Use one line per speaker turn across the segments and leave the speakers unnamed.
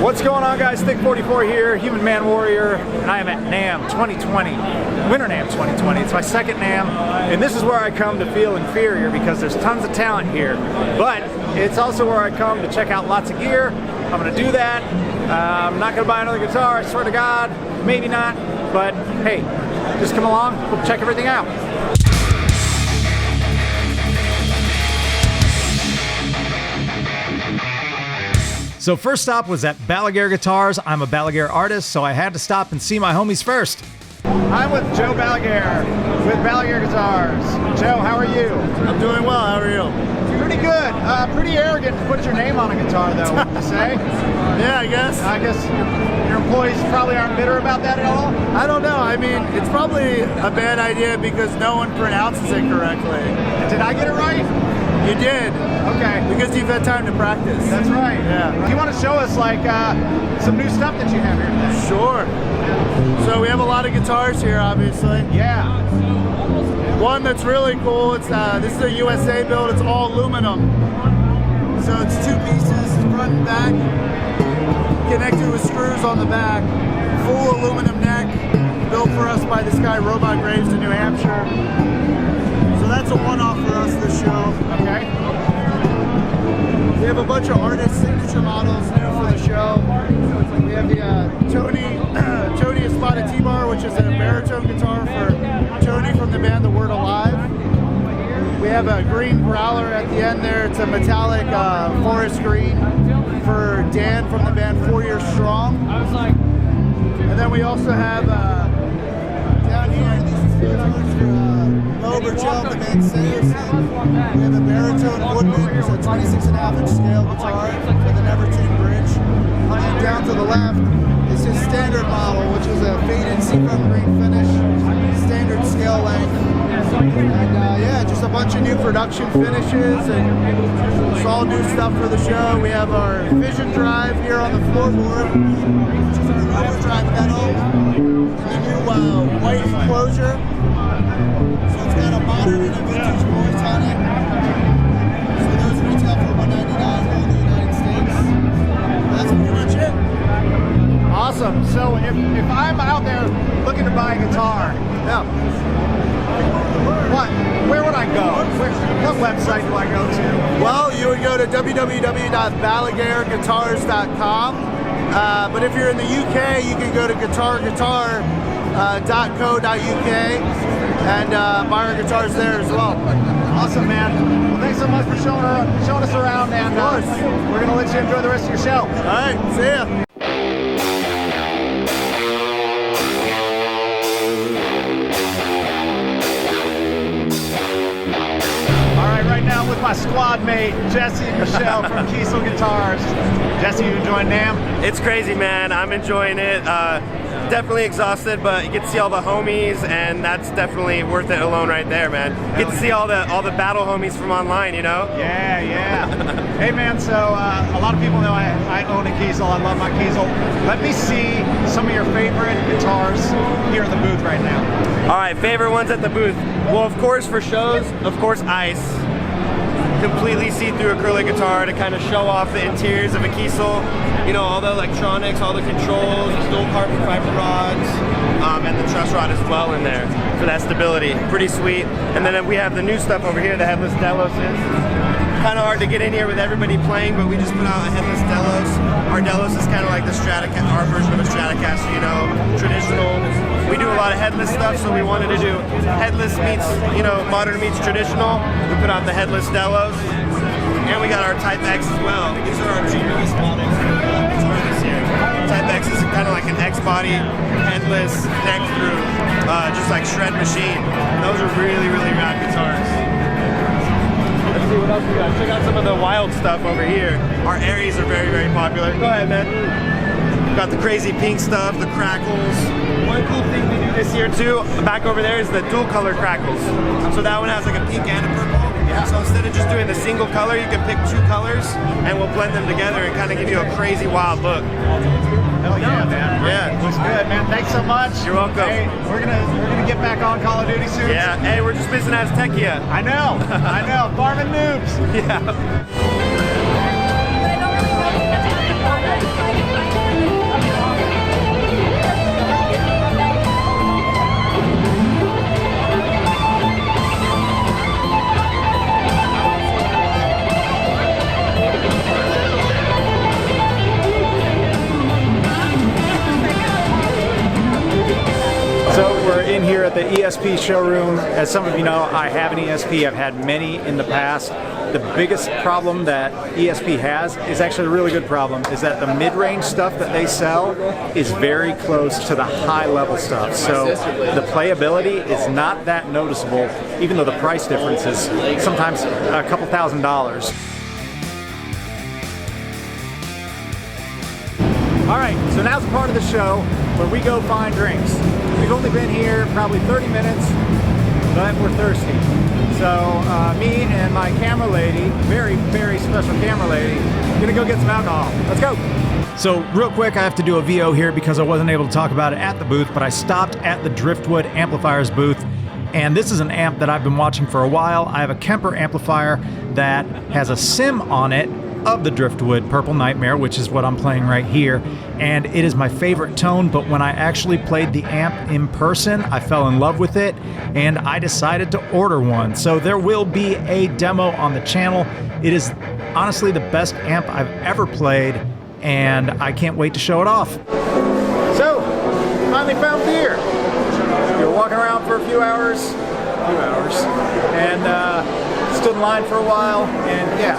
What's going on, guys? Thick44 here, Human Man Warrior, and I am at NAMM 2020, Winter NAMM 2020. It's my second NAMM, and this is where I come to feel inferior because there's tons of talent here. But it's also where I come to check out lots of gear. I'm going to do that. I'm not going to buy another guitar, I swear to God. Maybe not, but hey, just come along, we'll check everything out. So first stop was at Balaguer Guitars. I'm a Balaguer artist, so I had to stop and see my homies first. I'm with Joe Balaguer with Balaguer Guitars. Joe, how are you?
I'm doing well, how are you?
Pretty good. Pretty arrogant to put your name on a guitar though, wouldn't you say?
Yeah, I guess
your employees probably aren't bitter about that at all?
I don't know. I mean, it's probably a bad idea because no one pronounces it correctly.
Did I get it right?
You did.
Okay.
Because you've had time to practice.
That's right.
Yeah.
Do you want to show us like some new stuff that you have here today?
Sure. So we have a lot of guitars here, obviously.
Yeah.
One that's really cool, it's this is a USA build, it's all aluminum. So it's two pieces, front and back, connected with screws on the back, full aluminum neck, built for us by this guy Robot Graves in New Hampshire. So that's a one-off for us this show.
Okay.
We have a bunch of artist signature models new for the show. We have the Tony Espada T-Bar, which is a baritone guitar for Tony from the band The Word Alive. We have a green growler at the end there. It's a metallic forest green for Dan from the band 4 Years Strong. And then we also have down here, these guitars for Mo Burchell, the band Sayers. We have a baritone woodwind, so a 26.5-inch scale guitar with an ever-tuned bridge. And down to the left is his standard model, which is a faded seafoam green finish, standard scale length. And yeah, just a bunch of new production finishes and it's all new stuff for the show. We have our Vision Drive here on the floorboard, which is our overdrive pedal, and the new white enclosure. So it's got a modern and a vintage voice on it. So those retail for $199 all in the United States. That's pretty much it.
Awesome. So if I'm out there looking to buy a guitar, where would I go? What website do I go to?
Well, you would go to www.balaguer-guitars.com. But if you're in the UK, you can go to guitarguitar.co.uk and buy our guitars there as well.
Awesome, man. Well, thanks so much for showing us around, and we're going to let you enjoy the rest of your show.
All right, see ya.
With my squad mate, Jesse and Michel from Kiesel Guitars. Jesse, you enjoying NAMM?
It's crazy, man. I'm enjoying it. Definitely exhausted, but you get to see all the homies, and that's definitely worth it alone right there, man. You get to see all the battle homies from online, you know?
Yeah, yeah. Hey, man, so a lot of people know I own a Kiesel. I love my Kiesel. Let me see some of your favorite guitars here in the booth right now.
All right, favorite ones at the booth. Well, of course, for shows, of course, Ice. Completely see-through acrylic guitar to kind of show off the interiors of a Kiesel. You know, all the electronics, all the controls, dual carbon fiber rods, and the truss rod as well in there for that stability. Pretty sweet. And then we have the new stuff over here, the headless Delos. Kind of hard to get in here with everybody playing, but we just put out a headless Delos. Our Delos is kind of like the our version of a Stratocaster, you know, traditional. We do a lot of headless stuff, so we wanted to do headless meets, you know, modern meets traditional. We put out the headless Delos, and we got our Type X as well. These are our G-Release models this year. Type X is kind of like an X-body, headless, neck through, just like shred machine. Those are really, really rad guitars. Let's see what else we got. Check out some of the wild stuff over here. Our Aries are very, very popular. Go ahead, man. Got the crazy pink stuff, the crackles. One cool thing we do this year too, back over there, is the dual color crackles. So that one has like a pink and a purple. Yeah. So instead of just doing the single color, you can pick two colors and we'll blend them together and kind of give you a crazy wild look.
Hell yeah, man.
Yeah.
Looks good, man. Thanks so much.
You're welcome.
Hey, we're gonna get back on Call of Duty soon.
Yeah. Hey, we're just missing Aztecia.
I know. I know. Farming noobs.
Yeah.
at the ESP showroom. As some of you know, I have an ESP. I've had many in the past. The biggest problem that ESP has is actually a really good problem, is that the mid-range stuff that they sell is very close to the high-level stuff. So the playability is not that noticeable, even though the price difference is sometimes a couple $1,000s. All right, so now's the part of the show where we go find drinks. We've only been here probably 30 minutes, but we're thirsty. So me and my camera lady, very, very special camera lady, gonna go get some alcohol. Let's go. So real quick, I have to do a VO here because I wasn't able to talk about it at the booth, but I stopped at the Driftwood Amplifiers booth. And this is an amp that I've been watching for a while. I have a Kemper amplifier that has a sim on it of the Driftwood Purple Nightmare, which is what I'm playing right here, and it is my favorite tone. But when I actually played the amp in person, I fell in love with it and I decided to order one. So there will be a demo on the channel. It is honestly the best amp I've ever played and I can't wait to show it off. So finally found beer. We were walking around for a few hours and stood in line for a while, and yeah,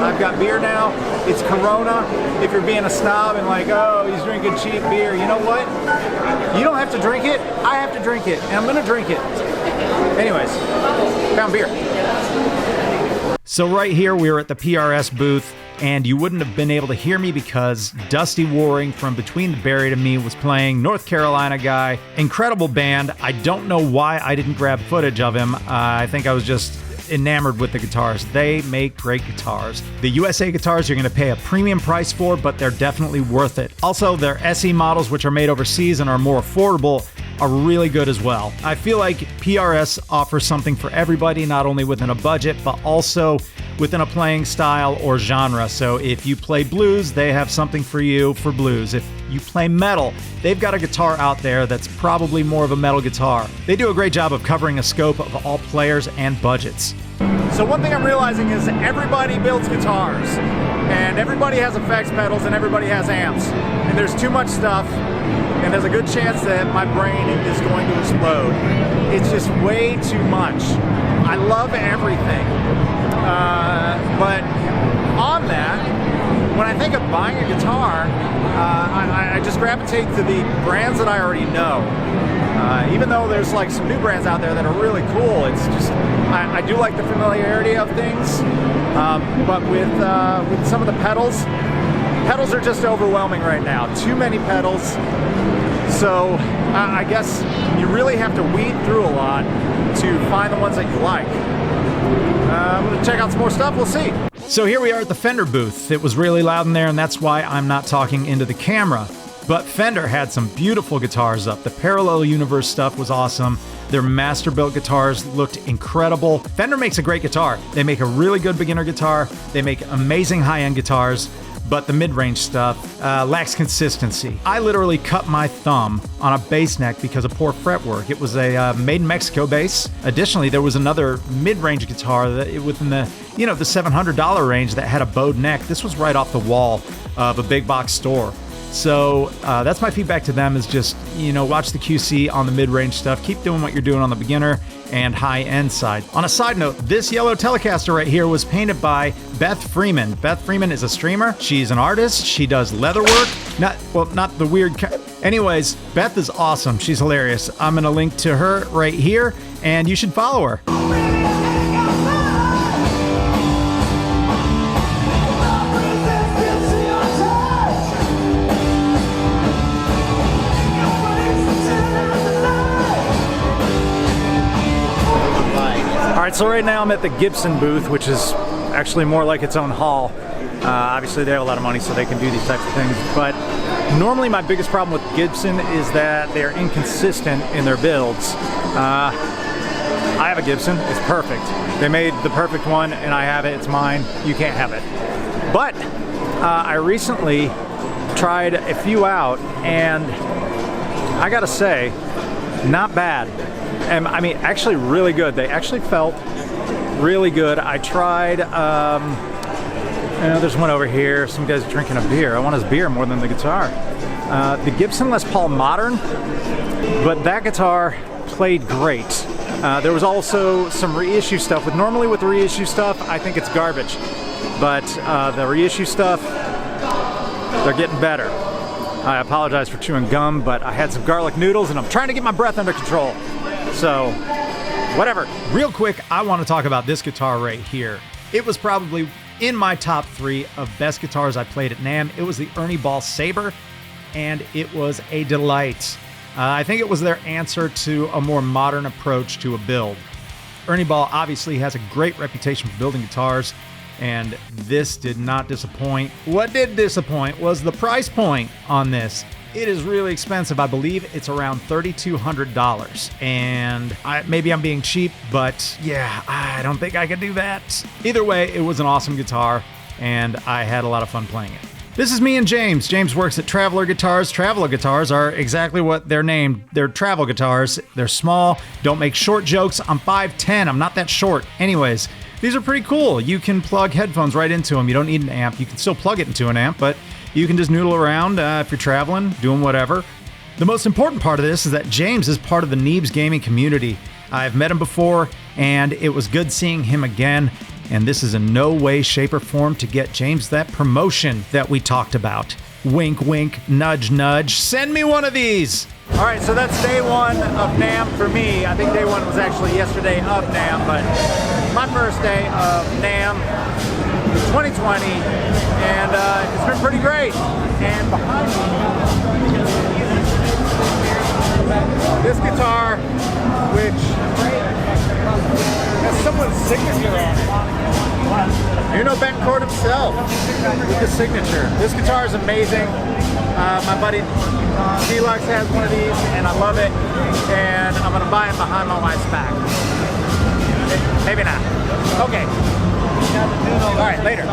I've got beer now. It's Corona. If you're being a snob and like, oh, he's drinking cheap beer, you know what? You don't have to drink it. I have to drink it, and I'm gonna drink it. Anyways, found beer. So right here, we were at the PRS booth, and you wouldn't have been able to hear me because Dusty Waring from Between the Buried and Me was playing. North Carolina guy, incredible band. I don't know why I didn't grab footage of him. I think I was just enamored with the guitars. They make great guitars. The USA guitars you're going to pay a premium price for, but they're definitely worth it. Also, their SE models, which are made overseas and are more affordable, are really good as well. I feel like PRS offers something for everybody, not only within a budget, but also within a playing style or genre. So if you play blues, they have something for you for blues. If you play metal, they've got a guitar out there that's probably more of a metal guitar. They do a great job of covering a scope of all players and budgets. So one thing I'm realizing is everybody builds guitars, and everybody has effects pedals, and everybody has amps. And there's too much stuff, and there's a good chance that my brain is going to explode. It's just way too much. I love everything. But on that, when I think of buying a guitar, I just gravitate to the brands that I already know. Even though there's like some new brands out there that are really cool, it's just, I do like the familiarity of things. But with some of the pedals are just overwhelming right now. Too many pedals. So I guess you really have to weed through a lot to find the ones that you like. I'm gonna check out some more stuff, we'll see. So here we are at the Fender booth. It was really loud in there, and that's why I'm not talking into the camera. But Fender had some beautiful guitars up. The Parallel Universe stuff was awesome. Their Masterbuilt guitars looked incredible. Fender makes a great guitar. They make a really good beginner guitar. They make amazing high-end guitars, but the mid-range stuff lacks consistency. I literally cut my thumb on a bass neck because of poor fretwork. It was a made in Mexico bass. Additionally, there was another mid-range guitar that within the the $700 range that had a bowed neck. This was right off the wall of a big box store. So that's my feedback to them, is just, watch the QC on the mid-range stuff. Keep doing what you're doing on the beginner and high-end side. On a side note, this yellow Telecaster right here was painted by Beth Freeman. Beth Freeman is a streamer. She's an artist. She does leather work. Not the weird anyways, Beth is awesome. She's hilarious. I'm gonna link to her right here, and you should follow her. Alright, so right now I'm at the Gibson booth, which is actually more like its own hall. Obviously they have a lot of money, so they can do these types of things, but normally my biggest problem with Gibson is that they're inconsistent in their builds. I have a Gibson, it's perfect. They made the perfect one and I have it, it's mine, you can't have it. But I recently tried a few out and I gotta say, not bad. And I mean, actually really good. They actually felt really good. I tried, there's one over here. Some guy's drinking a beer. I want his beer more than the guitar. The Gibson Les Paul Modern, but that guitar played great. There was also some reissue stuff. Normally with the reissue stuff, I think it's garbage. But the reissue stuff, they're getting better. I apologize for chewing gum, but I had some garlic noodles and I'm trying to get my breath under control. So, whatever. Real quick, I want to talk about this guitar right here. It was probably in my top 3 of best guitars I played at NAMM. It was the Ernie Ball Sabre, and it was a delight. I think it was their answer to a more modern approach to a build. Ernie Ball obviously has a great reputation for building guitars, and this did not disappoint. What did disappoint was the price point on this. It is really expensive. I believe it's around $3,200. And maybe I'm being cheap, but yeah, I don't think I could do that. Either way, it was an awesome guitar, and I had a lot of fun playing it. This is me and James. James works at Traveler Guitars. Traveler Guitars are exactly what they're named. They're travel guitars. They're small. Don't make short jokes. I'm 5'10". I'm not that short. Anyways, these are pretty cool. You can plug headphones right into them. You don't need an amp. You can still plug it into an amp, but you can just noodle around if you're traveling, doing whatever. The most important part of this is that James is part of the Neebs gaming community. I've met him before, and it was good seeing him again. And this is in no way, shape, or form to get James that promotion that we talked about. Wink, wink, nudge, nudge. Send me one of these. All right, so that's day 1 of NAMM for me. I think day 1 was actually yesterday of NAMM, but my first day of NAMM 2020, and it's been pretty great. And behind me, this guitar, which has someone's signature on it. You know, Betancourt himself with the signature. This guitar is amazing. My buddy Felix has one of these, and I love it. And I'm gonna buy it behind my wife's back. Maybe not. Okay. All right, later.